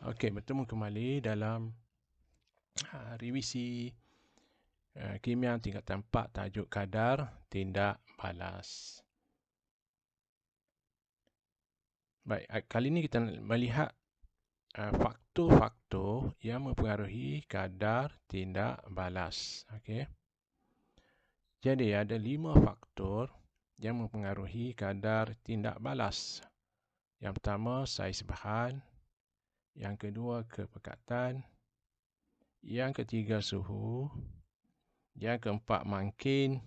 Okey, bertemu kembali dalam revisi kimia tingkatan 4 tajuk kadar tindak balas. Baik, kali ini kita melihat faktor-faktor yang mempengaruhi kadar tindak balas. Okey. Jadi ada 5 faktor yang mempengaruhi kadar tindak balas. Yang pertama, saiz bahan. Yang kedua, kepekatan. Yang ketiga, suhu. Yang keempat, mangkin.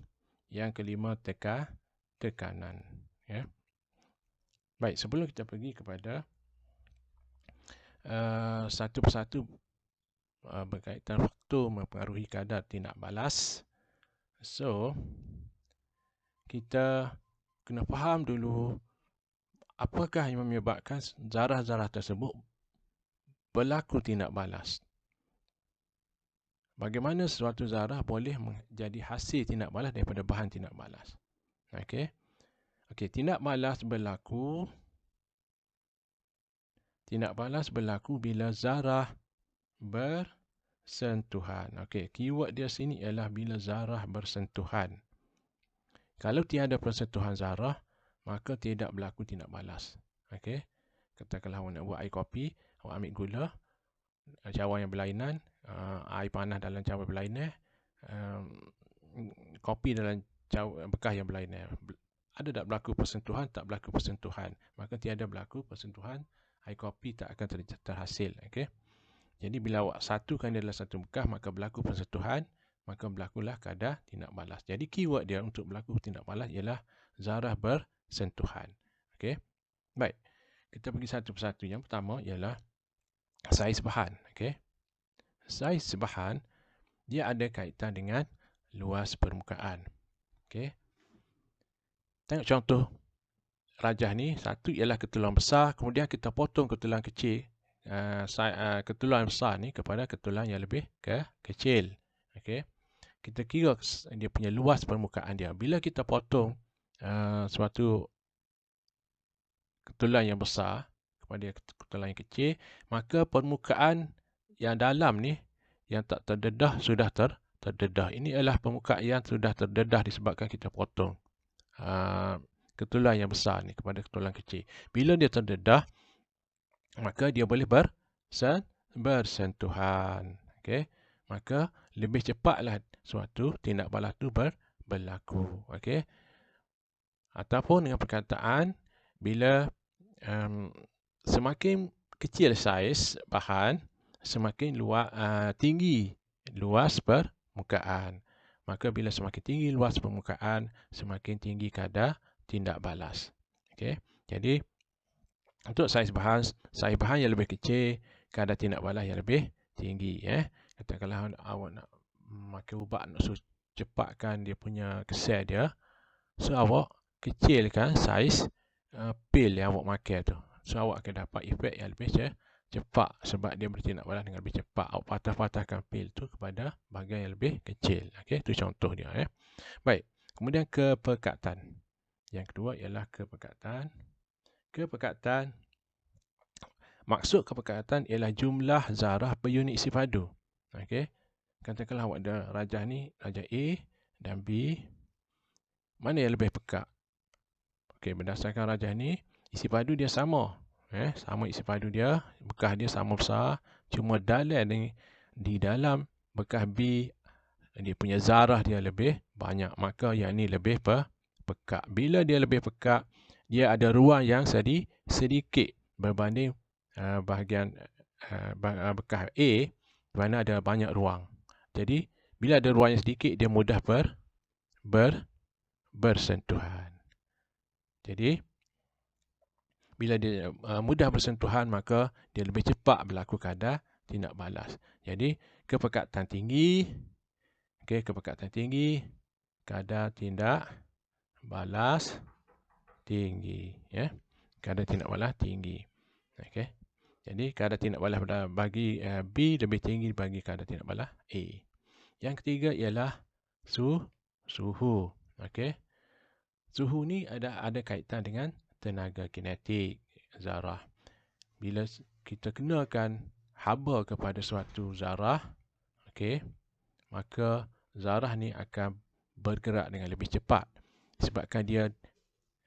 Yang kelima, tekanan. Ya. Baik, sebelum kita pergi kepada satu persatu berkaitan faktor mempengaruhi kadar tindak balas. So, kita kena faham dulu apakah yang menyebabkan zarah-zarah tersebut berlaku tindak balas. Bagaimana suatu zarah boleh menjadi hasil tindak balas daripada bahan tindak balas. Okey. Okey, tindak balas berlaku bila zarah bersentuhan. Okey, keyword dia sini ialah bila zarah bersentuhan. Kalau tiada persentuhan zarah, maka tidak berlaku tindak balas. Okey. Katakanlah awak nak buat air kopi, awak ambil gula, cawan yang berlainan, air panas dalam cawan berlainan, kopi dalam bekas yang berlainan. Ada tak berlaku persentuhan? Tak berlaku persentuhan. Maka tiada berlaku persentuhan, air kopi tak akan terhasil. Okay? Jadi bila awak satukan dia dalam satu bekas, maka berlaku persentuhan, maka berlakulah kadar tindak balas. Jadi keyword dia untuk berlaku tindak balas ialah zarah bersentuhan. Okay? Baik, kita pergi satu persatu. Yang pertama ialah saiz bahan. Okay? Saiz bahan, dia ada kaitan dengan luas permukaan. Okay? Tengok contoh rajah ni. Satu ialah ketulan besar, kemudian kita potong ketulan kecil, ketulan besar ni kepada ketulan yang lebih kecil. Okay? Kita kira dia punya luas permukaan dia. Bila kita potong suatu ketulan yang besar kepada ketulan yang kecil, maka permukaan yang dalam ni yang tak terdedah sudah terdedah. Ini adalah permukaan yang sudah terdedah disebabkan kita potong ketulan yang besar ni kepada ketulan kecil. Bila dia terdedah, maka dia boleh bersentuhan. Okay? Maka lebih cepatlah suatu tindak balas itu berlaku. Okay? Ataupun dengan perkataan, bila semakin kecil saiz bahan, semakin tinggi luas permukaan. Maka bila semakin tinggi luas permukaan, semakin tinggi kadar tindak balas. Okay? Jadi, untuk saiz bahan yang lebih kecil, kadar tindak balas yang lebih tinggi. Katakanlah awak nak makan ubat, nak cepatkan dia punya kesel dia, so awak kecilkan saiz pil yang awak makan tu. So awak akan dapat efek yang lebih cepat sebab dia bertindak balas dengan lebih cepat. Awak patah-patahkan pil tu kepada bahagian yang lebih kecil. Okey, itu contoh dia. Baik, kemudian kepekatan. Yang kedua ialah kepekatan. Kepekatan, maksud kepekatan ialah jumlah zarah per unit isi padu. Okey, katakanlah awak ada rajah ni, rajah A dan B. Mana yang lebih pekat? Okey, berdasarkan rajah ni, isi padu dia sama. Sama isi padu dia, bekas dia sama besar, cuma di dalam bekas B, dia punya zarah dia lebih banyak, maka yang ni lebih pekat. Bila dia lebih pekat, dia ada ruang yang sedikit berbanding bahagian bekas A, di mana ada banyak ruang. Jadi bila ada ruang yang sedikit, dia mudah bersentuhan. Jadi bila dia mudah bersentuhan, maka dia lebih cepat berlaku kadar tindak balas. Jadi kepekatan tinggi, kepekatan tinggi, kadar tindak balas tinggi. Kadar tindak balas tinggi. Jadi kadar tindak balas bagi B lebih tinggi bagi kadar tindak balas A. Yang ketiga ialah suhu. Suhu ni ada kaitan dengan tenaga kinetik zarah. Bila kita kenakan haba kepada suatu zarah, okey, maka zarah ni akan bergerak dengan lebih cepat sebabkan dia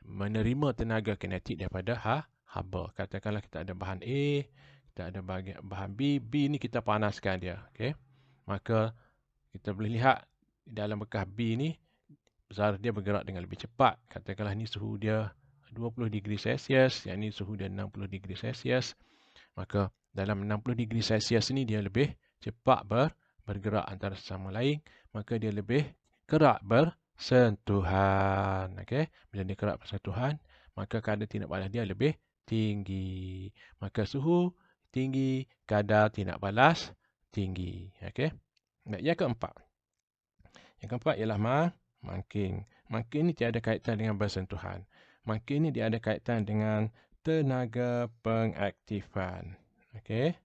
menerima tenaga kinetik daripada haba. Katakanlah kita ada bahan A, kita ada bahan B. B ni kita panaskan dia, okey. Maka kita boleh lihat dalam bekas B ni zarah dia bergerak dengan lebih cepat. Katakanlah ni suhu dia 20 degree Celsius, yang ni suhu dia 60 degree Celsius. Maka dalam 60 degree Celsius ni dia lebih cepat bergerak antara sesama lain, maka dia lebih kerap bersentuhan. Okey, bila dia kerap bersentuhan, maka kadar tindak balas dia lebih tinggi. Maka suhu tinggi, kadar tindak balas tinggi. Okey. Yang keempat. Yang keempat ialah mangking. Mangking ni tiada kaitan dengan bersentuhan. Mangking ni dia ada kaitan dengan tenaga pengaktifan. Okey.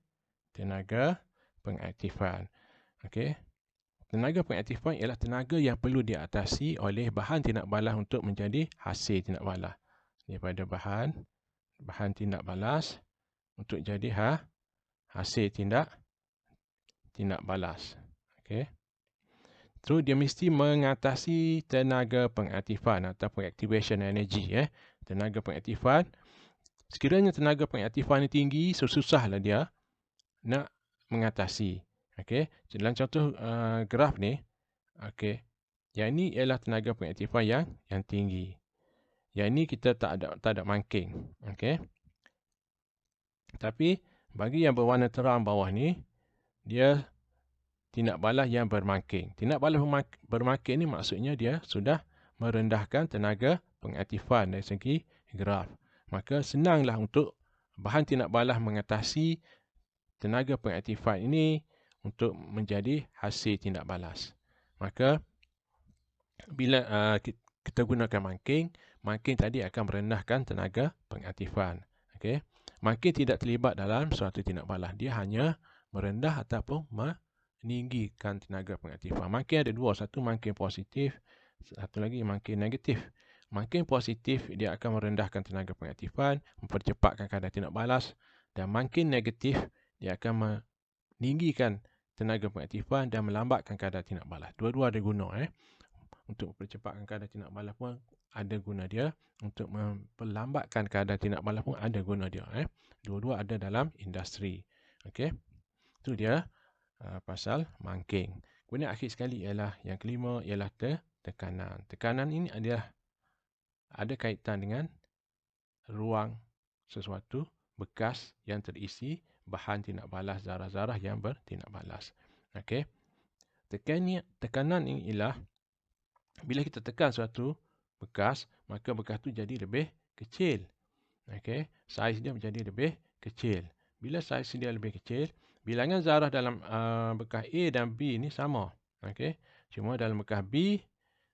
Tenaga pengaktifan. Okey. Tenaga pengaktifan ialah tenaga yang perlu diatasi oleh bahan tindak balas untuk menjadi hasil tindak balas. Daripada bahan tindak balas untuk jadi hasil tindak balas. Okey. So, dia mesti mengatasi tenaga pengaktifan ataupun activation energy. Tenaga pengaktifan. Sekiranya tenaga pengaktifan ni tinggi, susahlah dia nak mengatasi. Okey. Dalam contoh graf ni, okey, yang ni ialah tenaga pengaktifan yang tinggi. Yang ni kita tak ada mangking. Okey. Tapi bagi yang berwarna terang bawah ni, dia tindak balas yang bermangking. Tindak balas bermangking ni maksudnya dia sudah merendahkan tenaga pengaktifan dari segi graf. Maka senanglah untuk bahan tindak balas mengatasi tenaga pengaktifan ini untuk menjadi hasil tindak balas. Maka bila kita gunakan mangking, mangking tadi akan merendahkan tenaga pengaktifan. Okey. Mangking tidak terlibat dalam suatu tindak balas. Dia hanya merendah ataupun meninggikan tenaga pengaktifan. Mangking ada dua. Satu mangking positif, satu lagi mangking negatif. Mangking positif dia akan merendahkan tenaga pengaktifan, mempercepatkan kadar tindak balas. Dan mangking negatif dia akan meninggikan tenaga pengaktifan dan melambatkan kadar tindak balas. Dua-dua ada guna. Untuk mempercepatkan kadar tindak balas pun ada guna dia. Untuk memperlambatkan kadar tindak balas pun ada guna dia. Dua-dua ada dalam industri. Okey. Itu dia pasal mangking. Kemudian akhir sekali ialah yang kelima ialah tekanan. Tekanan ini adalah ada kaitan dengan ruang sesuatu bekas yang terisi bahan tindak balas zarah-zarah yang bertindak balas. Okey. Tekanan ini ialah bila kita tekan suatu bekas, maka bekas tu jadi lebih kecil. Okey, saiz dia menjadi lebih kecil. Bila saiz dia lebih kecil, bilangan zarah dalam bekas A dan B ni sama. Okey, cuma dalam bekas B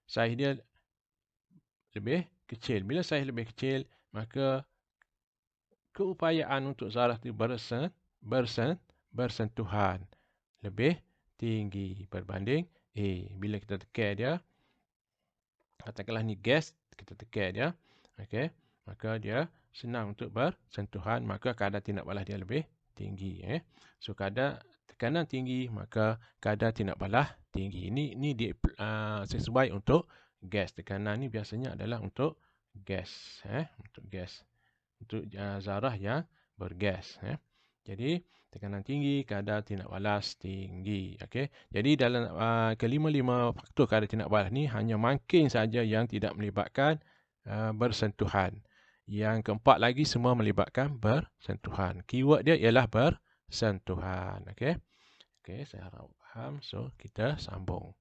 saiz dia lebih kecil. Bila saiz lebih kecil, maka keupayaan untuk zarah itu bersentuhan lebih tinggi berbanding A. Bila kita tekan dia, katakanlah ni gas, kita tekan dia, okey, maka dia senang untuk bersentuhan, maka kadar tindak balas dia lebih tinggi. So kadar tekanan tinggi, maka kadar tindak balas tinggi. Ini sesuai untuk gas. Tekanan ni biasanya adalah untuk gas, untuk gas, untuk zarah yang bergas. Jadi tekanan tinggi, kadar tindak balas tinggi. Okey. Jadi dalam kelima-lima faktor kadar tindak balas ni hanya mangking saja yang tidak melibatkan bersentuhan. Yang keempat lagi semua melibatkan bersentuhan. Keyword dia ialah bersentuhan. Okey. Okey, saya harap faham. So kita sambung.